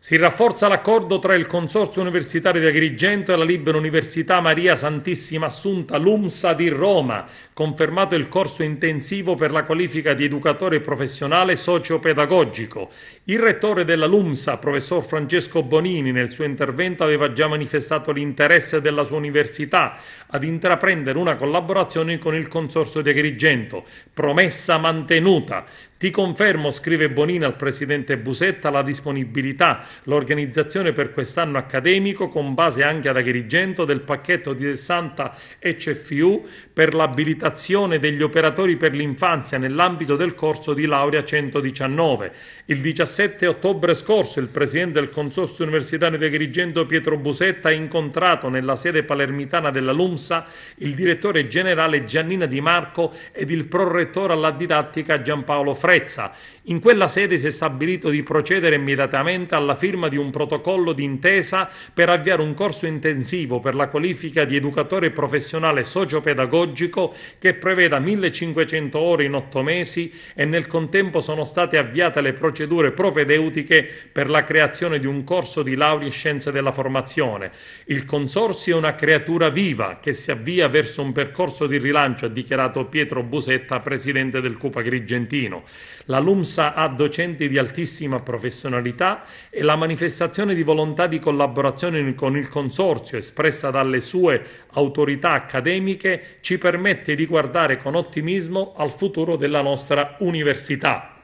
Si rafforza l'accordo tra il Consorzio Universitario di Agrigento e la Libera Università Maria Santissima Assunta LUMSA di Roma, confermato il corso intensivo per la qualifica di educatore professionale socio-pedagogico. Il rettore della LUMSA, professor Francesco Bonini, nel suo intervento aveva già manifestato l'interesse della sua università ad intraprendere una collaborazione con il Consorzio di Agrigento, promessa mantenuta. Ti confermo, scrive Bonini al presidente Busetta, la disponibilità, l'organizzazione per quest'anno accademico, con base anche ad Agrigento, del pacchetto di 60 ECFU per l'abilitazione degli operatori per l'infanzia nell'ambito del corso di laurea 119. Il 17 ottobre scorso il presidente del Consorzio Universitario di Agrigento, Pietro Busetta, ha incontrato nella sede palermitana della LUMSA il direttore generale Giannina Di Marco ed il prorettore alla didattica Giampaolo Frezza. In quella sede si è stabilito di procedere immediatamente alla firma di un protocollo d'intesa per avviare un corso intensivo per la qualifica di educatore professionale socio-pedagogico che preveda 1500 ore in 8 mesi e nel contempo sono state avviate le procedure propedeutiche per la creazione di un corso di laurea in scienze della formazione. Il consorzio è una creatura viva che si avvia verso un percorso di rilancio, ha dichiarato Pietro Busetta, presidente del CUP agrigentino. La LUMSA ha docenti di altissima professionalità e la manifestazione di volontà di collaborazione con il consorzio espressa dalle sue autorità accademiche ci permette di guardare con ottimismo al futuro della nostra università.